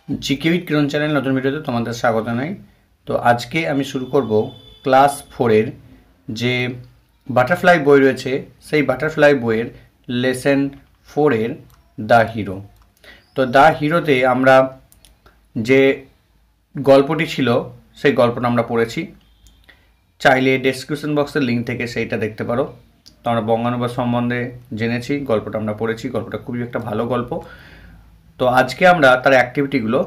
GK with Kiran channel নতুন ভিডিওতে তোমাদের স্বাগত জানাই। তো আজকে আমি শুরু করব ক্লাস 4-এর যে বাটারফ্লাই বই রয়েছে সেই বাটারফ্লাই বইয়ের লেসন 4-এর দ্য হিরো। তো দ্য হিরোতে আমরা যে গল্পটি ছিল সেই গল্পটা আমরা পড়েছি। চাইলে ডেসক্রিপশন বক্সের লিঙ্ক থেকে সেইটা দেখতে পারো। তো আমরা বঙ্গানুবাদ সম্বন্ধে জেনেছি, গল্পটা আমরা পড়েছি, গল্পটা খুবই একটা ভালো গল্প। তো আজকে আমরা তার অ্যাক্টিভিটিগুলো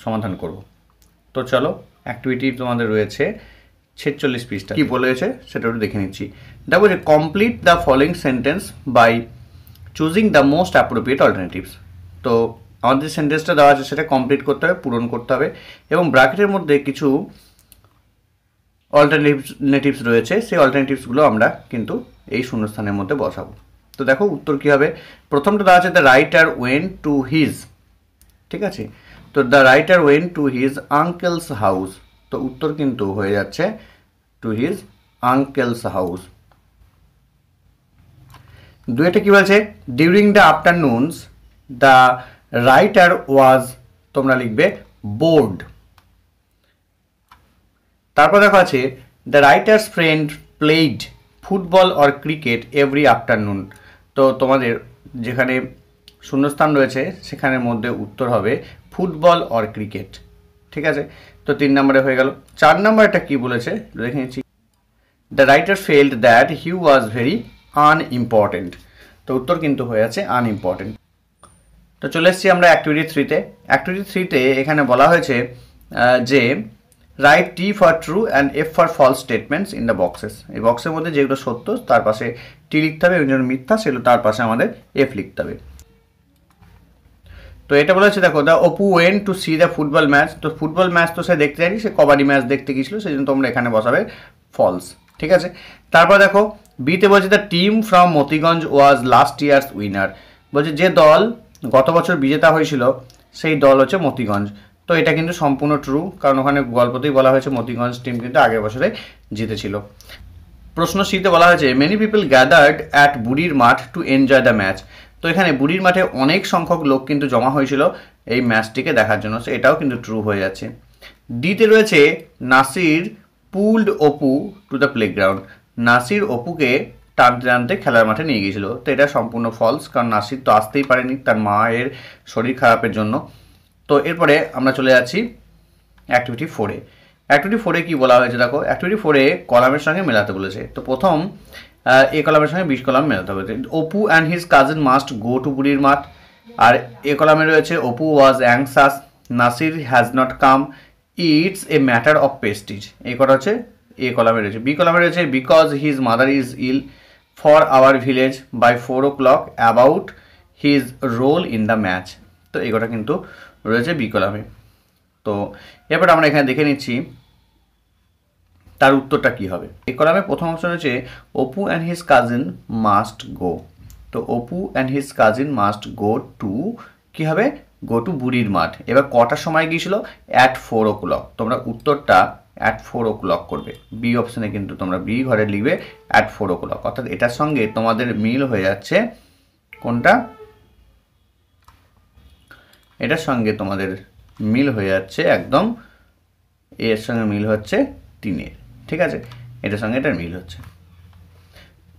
সমাধান করব। তো চলো, অ্যাক্টিভিটি তোমাদের রয়েছে 46 পৃষ্ঠা। কী বলেছে সেটা একটু দেখে নিচ্ছি। দেখো যে complete the following sentence by choosing the most appropriate alternatives. তো আমাদের যে সেন্টেন্সটা দেওয়া আছে সেটা কমপ্লিট করতে হবে, পূরণ করতে হবে, এবং ব্র্যাকেটের মধ্যে কিছু অল্টারনেটিভস রয়েছে, সেই অল্টারনেটিভসগুলো আমরা কিন্তু এই শূন্যস্থানের মধ্যে বসাবো। তো দেখো উত্তর কী হবে। প্রথমটা দেওয়া আছে the writer went to his, ঠিক আছে। তো the writer went to his uncle's house, তো উত্তর কিন্তু হয়ে যাচ্ছে টু হিজ আঙ্কেলস হাউস। দুইটা কি বলছে, during the afternoons the writer was, তোমরা লিখবে বোর্ড। তারপর দেখা আছে the writer's friend played football or cricket every afternoon. তো তোমাদের যেখানে শূন্যস্থান রয়েছে সেখানের মধ্যে উত্তর হবে ফুটবল অর ক্রিকেট, ঠিক আছে। তো 3 নম্বরে হয়ে গেল। 4 নম্বরটা কি বলেছে দেখে নিচ্ছি। The writer felt that he was very unimportant, তো উত্তর কিন্তু হয়ে আছে আনইম্পর্টেন্ট। তো চলে এসেছি আমরা অ্যাক্টিভিটি 3-তে। অ্যাক্টিভিটি 3-তে এখানে বলা হয়েছে যে write T for true and F for false statements in the boxes. এই বক্সের মধ্যে যেগুলো সত্য তার পাশে টি লিখতে হবে, এবং যেগুলো মিথ্যা সেগুলো তার পাশে আমাদের এফ লিখতে হবে। তো এটা বলেছে দেখো, the Apu went to see the football match. তো ফুটবল ম্যাচ তো সে দেখতে যায়নি, সে কবাডি ম্যাচ দেখতে গিয়েছিল, সেই জন্য তোমরা এখানে বসাবে ফলস, ঠিক আছে। তারপর দেখো বিতে বলছে the team from Motiganj was last years winner. বলছে যে দল গত বছর বিজেতা হয়েছিল সেই দল হচ্ছে মতিগঞ্জ। তো এটা কিন্তু সম্পূর্ণ ট্রু, কারণ ওখানে গল্পতেই বলা হয়েছে মতিগঞ্জ টিম কিন্তু আগের বছরে জিতেছিল। প্রশ্ন সিতে বলা হয়েছে মেনি পিপল গ্যাদার্ড অ্যাট বুড়ির মাঠ টু এনজয় দ্য ম্যাচ। তো এখানে বুড়ির মাঠে অনেক সংখ্যক লোক কিন্তু জমা হয়েছিল এই ম্যাচটিকে দেখার জন্য, এটাও কিন্তু ট্রু হয়ে যাচ্ছে। ডিতে রয়েছে Nasir pulled Apu to the playground. Nasir অপুকে টানতে টানতে খেলার মাঠে নিয়ে গিয়েছিল, তো এটা সম্পূর্ণ ফলস, কারণ নাসির তো আসতেই পারেনি তার মায়ের শরীর খারাপের জন্য। তো এরপরে আমরা চলে যাচ্ছি অ্যাক্টিভিটি 4-এ। অ্যাক্টিভিটি 4-এ কী বলা হয়েছে দেখো, অ্যাক্টিভিটি 4-এ কলামের সঙ্গে মেলাতে বলেছে। তো প্রথম এ কলামের সঙ্গে 20 কলাম মেলাতে হবে। Apu and his cousin must go to বুড়ির মাঠ। আর এ কলামে রয়েছে Apu was anxious, Nasir has not come, it's a matter of prestige. এই কটা হচ্ছে এ কলামে রয়েছে। বি কলামে রয়েছে because his mother is ill for our village by 4 o'clock about his role in the match. তো এই কটা কিন্তু রয়েছে বি কলামে। তো এরপর আমরা এখানে দেখে নিচ্ছি তার উত্তরটা কী হবে। এই কলামে প্রথম অপশন হচ্ছে Apu and his cousin must go. তো Apu and his cousin must go to, কী হবে, গো টু বুড়ির মাঠ। এবার কটার সময় গিয়েছিল, অ্যাট 4 o'clock। তোমরা উত্তরটা অ্যাট 4 o'clock করবে। বি অপশানে কিন্তু তোমরা বি ঘরে লিখবে অ্যাট 4 o'clock, অর্থাৎ এটার সঙ্গে তোমাদের মিল হয়ে যাচ্ছে কোনটা, এটার সঙ্গে তোমাদের মিল হয়ে যাচ্ছে একদম, এর সঙ্গে মিল হচ্ছে 3-এর, ঠিক আছে, এটার সঙ্গে এটার মিল হচ্ছে।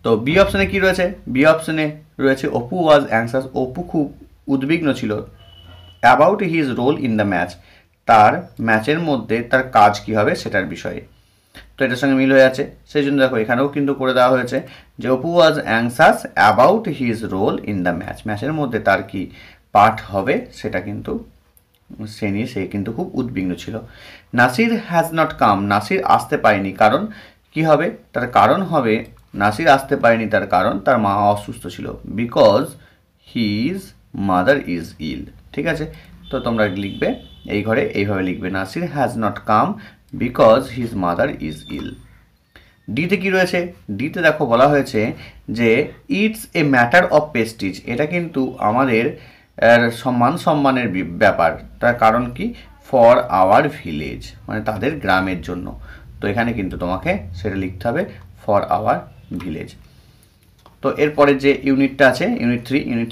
তো বি অপশানে কি রয়েছে, বি অপশানে রয়েছে অপু ওয়াজ অ্যাংসাস, অপু খুব উদ্বিগ্ন ছিল, about his role in the match, তার ম্যাচের মধ্যে তার কাজ কী হবে সেটার বিষয়ে। তো এটার সঙ্গে মিল হয়ে যাচ্ছে, সেই জন্য দেখো এখানেও কিন্তু করে দেওয়া হয়েছে যে Apu was anxious about his role in the match, ম্যাচের মধ্যে তার কি পার্ট হবে সেটা কিন্তু সে কিন্তু খুব উদ্বিগ্ন ছিল। Nasir has not come, Nasir আসতে পারেনি, কারণ কি হবে, তার কারণ হবে নাসির আসতে পারেনি তার কারণ তার মা অসুস্থ ছিল, because his mother is ill, ঠিক আছে। তো তোমরা লিখবে এই ঘরে এইভাবে লিখবে, Nasir has not come because his mother is ill. ডিতে কি রয়েছে, ডিতে দেখো বলা হয়েছে যে it's a matter of prestige, এটা কিন্তু আমাদের সম্মানের ব্যাপার, তার কারণ কি, ফর আওয়ার ভিলেজ, মানে তাদের গ্রামের জন্য। তো এখানে কিন্তু তোমাকে সেটা লিখতে হবে ফর আওয়ার ভিলেজ। তো এরপরে যে ইউনিটটা আছে ইউনিট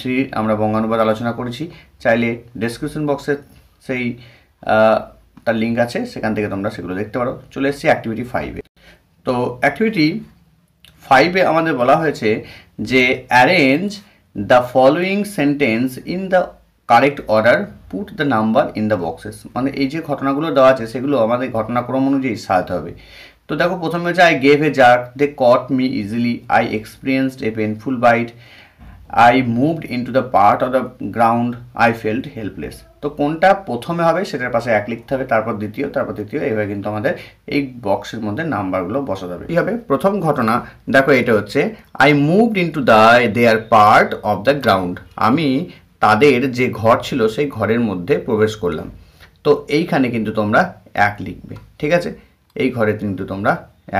3, আমরা বঙ্গানুবাদ আলোচনা করেছি, চাইলে ডেসক্রিপশন বক্সে সেই তার লিঙ্ক আছে, সেখান থেকে তোমরা সেগুলো দেখতে পারো। চলে এসেছি অ্যাক্টিভিটি 5-এ। তো অ্যাক্টিভিটি 5-এ আমাদের বলা হয়েছে যে arrange the following sentence in the correct order, put the number in the boxes. মানে এই যে ঘটনাগুলো দেওয়া আছে সেগুলো আমাদের ঘটনাক্রম অনুযায়ী সাজাতে হবে। তো দেখো প্রথমে হচ্ছে I gave a jerk, they caught me easily, I experienced a painful bite, I moved into the part of the ground, I felt helpless. তো কোনটা প্রথমে হবে সেটার পাশে 1 লিখতে হবে, তারপর দ্বিতীয়, তারপর তৃতীয়, এইভাবে কিন্তু আমাদের এই বক্সের মধ্যে নাম্বারগুলো বসাতে হবে। কী হবে? প্রথম ঘটনা দেখো, এটা হচ্ছে I moved into the there part of the ground, আমি তাদের যে ঘর ছিল সেই ঘরের মধ্যে প্রবেশ করলাম। তো এইখানে কিন্তু তোমরা 1 লিখবে, ঠিক আছে? এই ঘরে কিন্তু তোমরা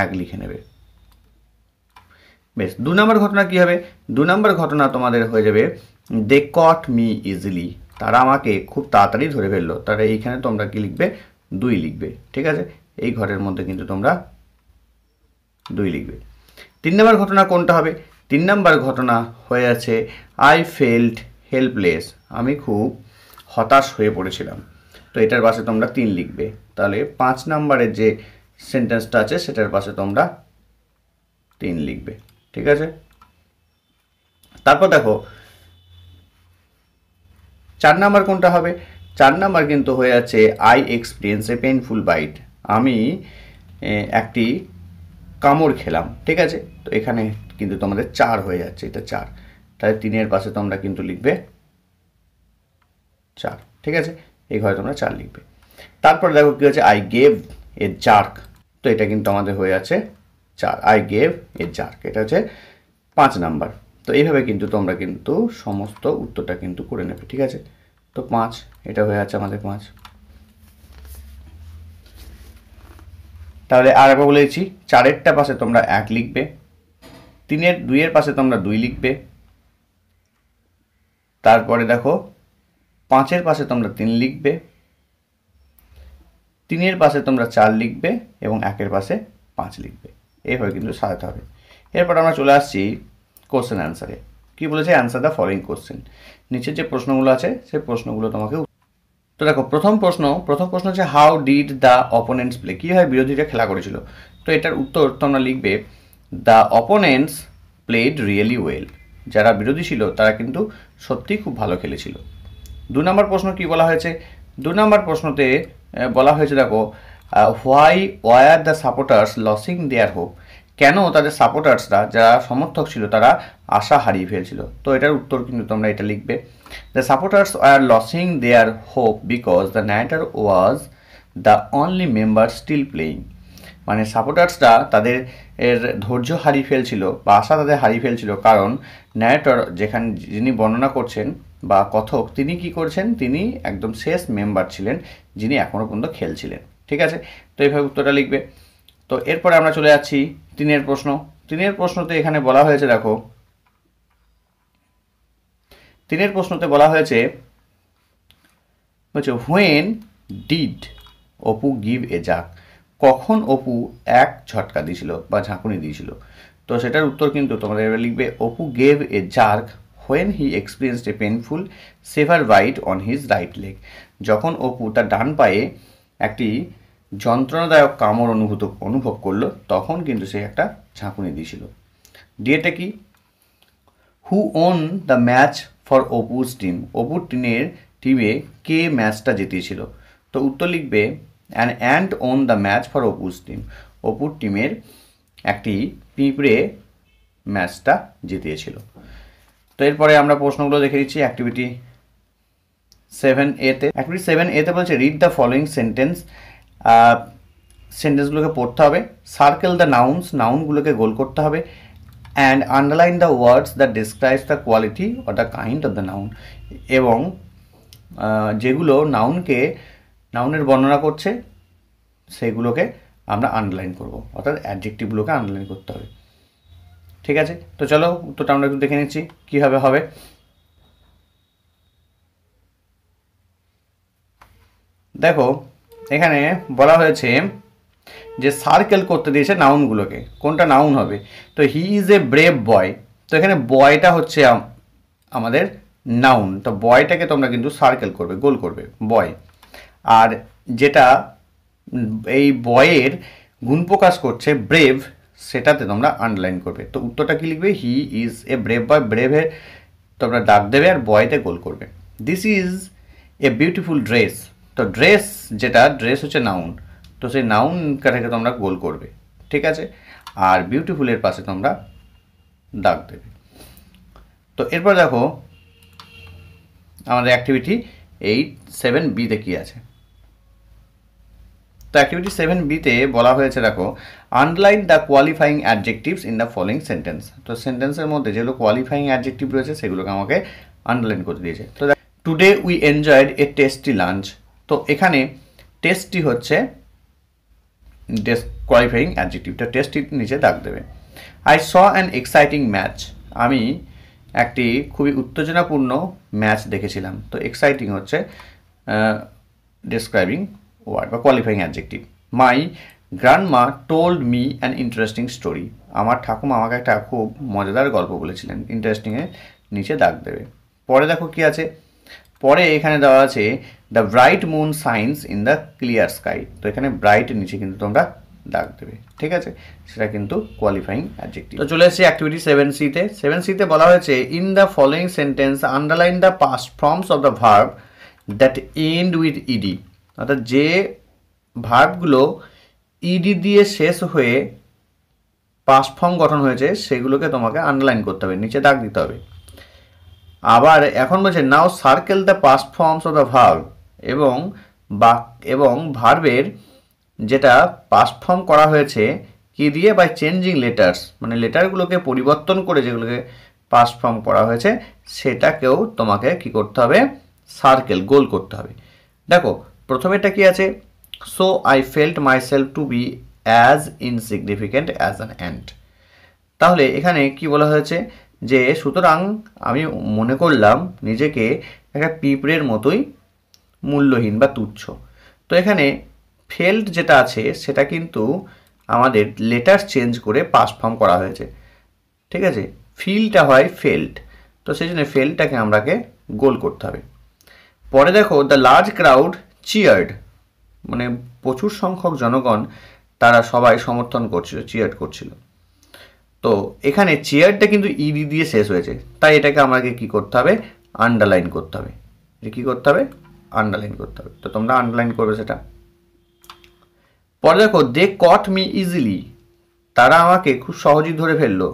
1 লিখে নেবে। বেশ, 2 নম্বর ঘটনা কী হবে? 2 নম্বর ঘটনা তোমাদের হয়ে যাবে দে কট মি ইজিলি, তারা আমাকে খুব তাড়াতাড়ি ধরে ফেললো। তারা এইখানে তোমরা কি লিখবে? 2 লিখবে, ঠিক আছে? এই ঘরের মধ্যে কিন্তু তোমরা 2 লিখবে। 3 নম্বর ঘটনা কোনটা হবে? 3 নম্বর ঘটনা হয়ে আছে আই ফেল্ট হেল্পলেস, আমি খুব হতাশ হয়ে পড়েছিলাম। তো এটার পাশে তোমরা 3 লিখবে। তাহলে 5 নম্বরের যে সেন্টেন্সটা আছে সেটার পাশে তোমরা 3 লিখবে, ঠিক আছে? তারপর দেখো 4 নাম্বার কোনটা হবে? 4 নাম্বার কিন্তু হয়ে আছে I experience a painful bite, আমি একটি কামড় খেলাম, ঠিক আছে? তো এখানে কিন্তু তোমাদের 4 হয়ে যাচ্ছে, এটা 4। তাহলে 3-এর পাশে তোমরা কিন্তু লিখবে 4, ঠিক আছে? এই ঘরে তোমরা 4 লিখবে। তারপর দেখো কি হচ্ছে আই গেভ এ জার্ক, তো এটা কিন্তু আমাদের হয়ে আছে 4, আই গেভ এ জার্ক, এটা হচ্ছে 5 নাম্বার। তো এইভাবে কিন্তু তোমরা কিন্তু সমস্ত উত্তরটা কিন্তু করে নেবে, ঠিক আছে? তো 5, এটা হয়ে আছে আমাদের 5। তাহলে আর একবার বলেছি, 4-এরটা পাশে তোমরা 1 লিখবে, 2-এর পাশে তোমরা 2 লিখবে, তারপরে দেখো 5-এর পাশে তোমরা 3 লিখবে, 3-এর পাশে তোমরা 4 লিখবে এবং 1-এর পাশে 5 লিখবে। এইভাবে কিন্তু সাজাতে হবে। এরপর আমরা চলে আসছি কোশ্চেন অ্যান্সারে। কী বলেছে? Answer the following question. নিচের যে প্রশ্নগুলো আছে সেই প্রশ্নগুলো তোমাকে, তো দেখো প্রথম প্রশ্ন হচ্ছে how did the opponents play, কীভাবে বিরোধীরা খেলা করেছিল। তো এটার উত্তর তোমরা লিখবে the opponents played really well, যারা বিরোধী ছিল তারা কিন্তু সত্যিই খুব ভালো খেলেছিল। 2 নম্বর প্রশ্ন কি বলা হয়েছে? 2 নম্বর প্রশ্নতে বলা হয়েছে দেখো why were the supporters losing their hope, কেন তাদের সাপোর্টার্সরা যারা সমর্থক ছিল তারা আশা হারিয়ে ফেলছিল। তো এটার উত্তর কিন্তু তোমরা এটা লিখবে the supporters are losing their hope because the batter was the only member still playing, মানে সাপোর্টার্সরা তাদের ধৈর্য হারিয়ে ফেলছিল বা আশা তাদের হারিয়ে ফেলছিল, কারণ ন্যারেটর যিনি বর্ণনা করছেন বা কথক, তিনি কি করছেন? তিনি একদম শেষ মেম্বার ছিলেন যিনি এখনও পর্যন্ত খেলছিলেন, ঠিক আছে? তো এইভাবে উত্তরটা লিখবে। তো এরপরে আমরা চলে যাচ্ছি 3-এর প্রশ্ন। 3-এর প্রশ্নতে এখানে বলা হয়েছে দেখো, 3-এর প্রশ্নতে বলা হয়েছে when did Apu give a jerk, কখন অপু 1 ঝটকা দিয়েছিল বা ঝাঁকুনি দিয়েছিল। তো সেটার উত্তর কিন্তু তোমরা এবার লিখবে Apu gave a jerk when he experienced a painful severe bite on his right leg, যখন অপু তার ডান পায়ে একটি যন্ত্রণাদায়ক কামড় অনুভব করলো তখন কিন্তু সে একটা ঝাঁকুনি দিয়েছিল। ডিএটা কি? Who won the match for Apu's team, অপুর টিমে কে ম্যাচটা জিতিয়েছিল। তো উত্তর লিখবে an ant won the match for Apu's team, অপুর টিমের একটি পিঁপড়ে ম্যাচটা জিতিয়েছিল। তো এরপরে আমরা প্রশ্নগুলো দেখে দিচ্ছি অ্যাক্টিভিটি 7A তে। অ্যাক্টিভিটি 7A তে বলছে রিড দ্য ফলোয়িং সেন্টেন্স, সেন্টেন্সগুলোকে পড়তে হবে, সার্কেল দ্য নাউন্স, নাউনগুলোকে গোল করতে হবে, and underline the words that describes the quality or the kind of the noun, এবং যেগুলো নাউনের বর্ণনা করছে সেগুলোকে আমরা আন্ডারলাইন করব, অর্থাৎ অ্যাডজেক্টিভগুলোকে আন্ডারলাইন করতে হবে, ঠিক আছে? তো চলো উত্তরটা আমরা একটু দেখে নিচ্ছি কীভাবে হবে। দেখো এখানে বলা হয়েছে যে সার্কেল করতে দিয়েছে নাউনগুলোকে, কোনটা নাউন হবে? তো হি ইজ এ ব্রেভ বয়, তো এখানে বয়টা হচ্ছে আমাদের নাউন, তো বয়টাকে তোমরা কিন্তু সার্কেল করবে, গোল করবে বয়। আর যেটা এই বয়ের গুণ প্রকাশ করছে ব্রেভ, সেটাতে তোমরা আন্ডারলাইন করবে। তো উত্তরটা কি লিখবে? হি ইজ এ ব্রেভ বয়, ব্রেভের তোমরা দাগ দেবে আর বয়তে গোল করবে। This is a beautiful dress, তো ড্রেস যেটা, ড্রেস হচ্ছে নাউন, তো সেই নাউনটাকে তোমরা গোল করবে, ঠিক আছে। আর বিউটিফুলের পাশে তোমরা দাগ দেবে। তো এরপর দেখো আমাদের অ্যাক্টিভিটি 7B-তে কী আছে। তো অ্যাক্টিভিটি 7B-তে বলা হয়েছে, দেখো, underline the qualifying adjectives in the following sentence. তো সেন্টেন্সের মধ্যে যেগুলো কোয়ালিফাইং অ্যাডজেক্টিভ রয়েছে সেগুলোকে আমাকে আন্ডারলাইন করতে দিয়েছে। তো today we enjoyed A tasty lunch, তো এখানে টেস্টি হচ্ছে কোয়ালিফাইং অ্যাডজেক্টিভ, তো টেস্টি নিচে দাগ দেবে। I saw an exciting match, আমি একটি খুবই উত্তেজনাপূর্ণ ম্যাচ দেখেছিলাম। তো এক্সাইটিং হচ্ছে ডেসক্রাইবিং ওয়ার্ড বা qualifying adjective. My grandma told me an interesting story, আমার ঠাকুমা আমাকে একটা খুব মজাদার গল্প বলেছিলেন। ইন্টারেস্টিংয়ে নিচে দাগ দেবে। পরে দেখো কি আছে, পরে এখানে দেওয়া আছে the bright moon science in the clear sky, তো এখানে ব্রাইটের নিচে কিন্তু তোমরা দাগ দেবে, ঠিক আছে, সেটা কিন্তু কোয়ালিফাইং অ্যাডজেক্টিভ। তো চলে এসেছি অ্যাক্টিভিটি 7C-তে। 7C-তে বলা হয়েছে, in the following sentence underline the past forms of the verb that end with E D, অর্থাৎ যে ভার্বগুলো ইডি দিয়ে শেষ হয়ে পাস্ট ফর্ম গঠন হয়েছে সেগুলোকে তোমাকে আন্ডারলাইন করতে হবে, নিচে দাগ দিতে হবে। আবার এখন বলছে now circle the past forms of the verb, এবং ভার্বের যেটা পাস্ট ফর্ম করা হয়েছে কি দিয়ে? বাই চেঞ্জিং লেটার্স, মানে লেটারগুলোকে পরিবর্তন করে যেগুলোকে পাস্ট ফর্ম করা হয়েছে সেটাকেও তোমাকে কি করতে হবে? সার্কেল, গোল করতে হবে। দেখো প্রথমেটা কি আছে? So I felt my self to B as insignificant as an ant. তাহলে এখানে কি বলা হয়েছে যে সুতরাং আমি মনে করলাম নিজেকে একটা পিঁপড়ের মতোই মূল্যহীন বা তুচ্ছ। তো এখানে ফেল্ট যেটা আছে সেটা কিন্তু আমাদের লেটার চেঞ্জ করে পাস্ট ফর্ম করা হয়েছে, ঠিক আছে। ফিলটা হয় ফেল্ট, তো সেই জন্য ফেল্টটাকে আমরাকে গোল করতে হবে। পরে দেখো দ্য লার্জ ক্রাউড চিয়ার্ড, মানে প্রচুর সংখ্যক জনগণ তারা সবাই সমর্থন করছিল, চিয়ার্ড করছিল। তো এখানে চেয়ারটা কিন্তু ইডি দিয়ে শেষ হয়েছে, তাই এটাকে আমাকে কি করতে হবে? আন্ডারলাইন করতে হবে। এটা কি করতে হবে? আন্ডারলাইন করতে হবে। তো তোমরা আন্ডারলাইন করবে সেটা। পরে দেখো দে কট মি ইজিলি, তারা আমাকে খুব সহজেই ধরে ফেললো।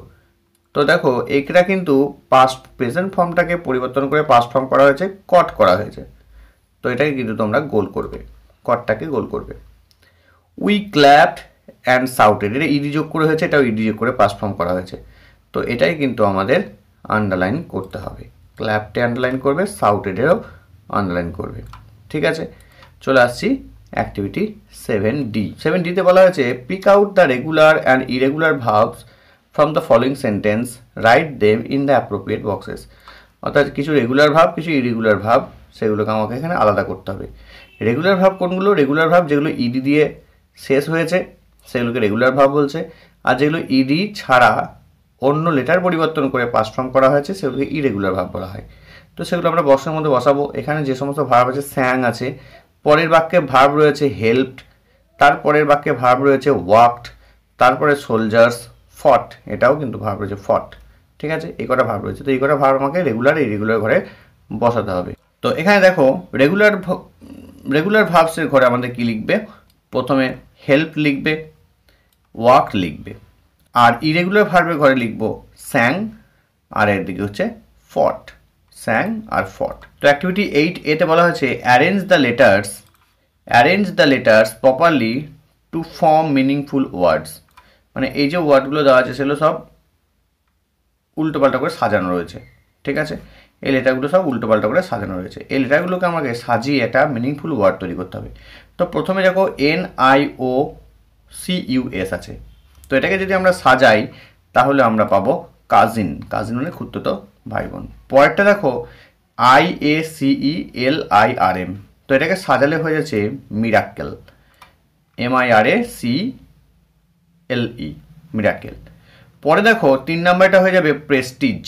তো দেখো এটা কিন্তু পাস্ট প্রেজেন্ট ফর্মটাকে পরিবর্তন করে পাস্ট ফর্ম করা হয়েছে, কট করা হয়েছে, তো এটাকে কিন্তু তোমরা গোল করবে, কটটাকে গোল করবে। উই ক্ল্যাপড অ্যান্ড সাউটেড, এটা ইডি যোগ করে হয়েছে, এটাও ইডি যোগ করে পাস্ট ফর্ম করা হয়েছে, তো এটাই কিন্তু আমাদের আন্ডারলাইন করতে হবে। ক্ল্যাপটে আন্ডারলাইন করবে, সাউটেডেরও আন্ডারলাইন করবে, ঠিক আছে। চলে আসছি অ্যাক্টিভিটি 7D। 7D-তে বলা হয়েছে pick out the regular and irregular verbs from the following sentence, write them in the appropriate boxes. অর্থাৎ কিছু রেগুলার ভার্ব, কিছু ইরেগুলার ভার্ব, সেগুলোকে আমাকে এখানে আলাদা করতে হবে। রেগুলার ভার্ব কোনগুলো? রেগুলার ভার্ব যেগুলো ইডি দিয়ে শেষ হয়েছে সেগুলোকে রেগুলার ভার্ব বলছে, আর যেগুলো ইডি ছাড়া অন্য লেটার পরিবর্তন করে পাস্ট ফর্ম করা হয়েছে সেগুলোকে ইরেগুলার ভার্ব বলা হয়। তো সেগুলো আমরা বক্সের মধ্যে বসাবো। এখানে যে সমস্ত ভার্ব আছে, স্যাং আছে, পরের বাক্যে ভার্ব রয়েছে হেল্পড, তারপরের বাক্যে ভার্ব রয়েছে ওয়াকড, তারপরে সোলজার্স, ফট, এটাও কিন্তু ভার্ব রয়েছে ফট, ঠিক আছে। এই কটা ভার্ব রয়েছে, তো এই কটা ভার্ব আমাকে রেগুলার ইরেগুলার ঘরে বসাতে হবে। তো এখানে দেখো রেগুলার ভার্বসের ঘরে আমাদের কি লিখবে? প্রথমে হেল্প লিখবে, ওয়াক লিখবে, আর ইরেগুলার ভার্বের ঘরে লিখবো স্যাং, আর এর দিকে হচ্ছে ফট, স্যাং আর ফট। তো অ্যাক্টিভিটি 8A-তে বলা হয়েছে arrange the letters properly to form meaningful words, মানে এই যে ওয়ার্ডগুলো দেওয়া আছে সেগুলো সব উল্টোপাল্টা করে সাজানো রয়েছে, ঠিক আছে। এই লেটারগুলো সব উল্টোপাল্টা করে সাজানো রয়েছে, এই লেটারগুলোকে আমাকে সাজিয়ে একটা মিনিংফুল ওয়ার্ড তৈরি করতে হবে। তো প্রথমে দেখো NIOCUS আছে, তো এটাকে যদি আমরা সাজাই তাহলে আমরা পাবো কাজিন, কাজিন মানে খুঁড়তুতো ভাই বোন। পরেরটা দেখো IACELIRM, তো এটাকে সাজালে হয়ে যাচ্ছে মিরাক্কেল, MIRACLE, মিরাক্কেল। পরে দেখো 3 নাম্বারটা হয়ে যাবে প্রেস্টিজ,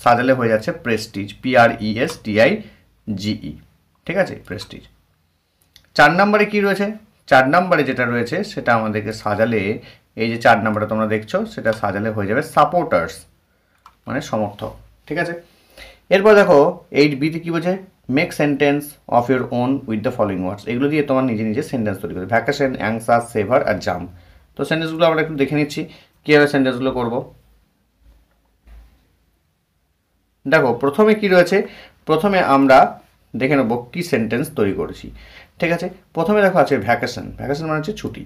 সাজালে হয়ে যাচ্ছে প্রেস্টিজ, PRESTIGE, ঠিক আছে, প্রেস্টিজ। 4 নম্বরে কি রয়েছে? 4 নম্বরে যেটা রয়েছে সেটা আমাদেরকে সাজালে, এই যে 4 নম্বরটা তোমরা দেখছো, সেটা সাজালে হয়ে যাবে সাপোর্টার্স, মানে সমর্থক। ঠিক আছে, এরপর দেখো 8b-তে কী বোঝে? Make sentence of your own with the following words. এগুলো দিয়ে তোমার নিজে নিজে সেন্টেন্স তৈরি করবে। ভ্যাকেশন, অ্যাংসাস, সেভার আর জাম্প। তো সেন্টেন্সগুলো আমরা একটু দেখে নিচ্ছি কীভাবে সেন্টেন্সগুলো করবো। দেখো প্রথমে কি রয়েছে, প্রথমে আমরা দেখে নেবো কী সেন্টেন্স তৈরি করেছি। ঠিক আছে, প্রথমে দেখো আছে ভ্যাকেশন। ভ্যাকেশন মানে হচ্ছে ছুটি।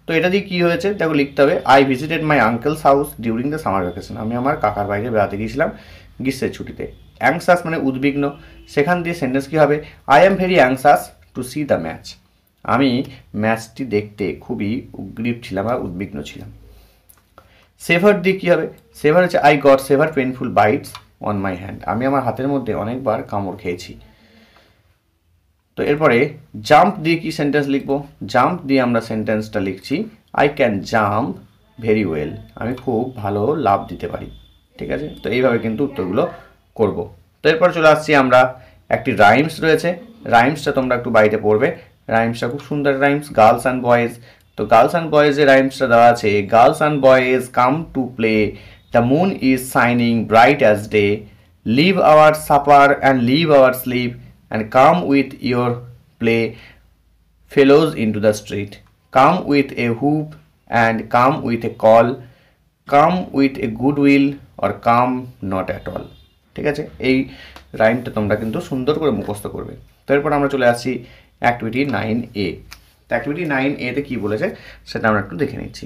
তো এটা দিয়ে কী হয়েছে দেখো লিখতে হবে, I visited my uncle's house during the summer vacation. আমি আমার কাকার বাইরে বেড়াতে গিয়েছিলাম গ্রীষ্মের ছুটিতে। অ্যাংসাস মানে উদ্বিগ্ন, সেখান দিয়ে সেন্টেন্স কী হবে? I am very anxious to see the match. আমি ম্যাচটি দেখতে খুবই উদ্গ্রীব ছিলাম বা উদ্বিগ্ন ছিলাম। সেভার দিয়ে কী হবে? সেভার হচ্ছে I got severe painful bites on my hand. আমি আমার হাতের মধ্যে অনেকবার কামড় খেয়েছি। তো এরপরে জাম্প দিয়ে কি সেন্টেন্স লিখবো? জাম্প দিয়ে আমরা সেন্টেন্সটা লিখছি, I can jump very well. আমি খুব ভালো লাভ দিতে পারি। ঠিক আছে, তো এইভাবে কিন্তু উত্তরগুলো করব। তো এরপর চলে আসছি আমরা, একটি রাইমস রয়েছে। রাইমসটা তোমরা একটু বাড়িতে পড়বে। রাইমসটা খুব সুন্দর রাইমস, গার্লস অ্যান্ড বয়েজ। তো গার্লস অ্যান্ড বয়েজের রাইমসটা দেওয়া আছে, girls and boys come to play, the moon is shining bright as day, leave our supper and leave our sleep and come with your play fellows into the street. Come with a whoop and come with a call. Come with a goodwill or come not at all. ঠিক আছে, এই রাইমটা তোমরা কিন্তু সুন্দর করে মুখস্থ করবে। তো এরপর আমরা চলে আসছি অ্যাক্টিভিটি 9A। তো অ্যাক্টিভিটি 9A তে কী বলেছে সেটা আমরা একটু দেখে নিচ্ছি।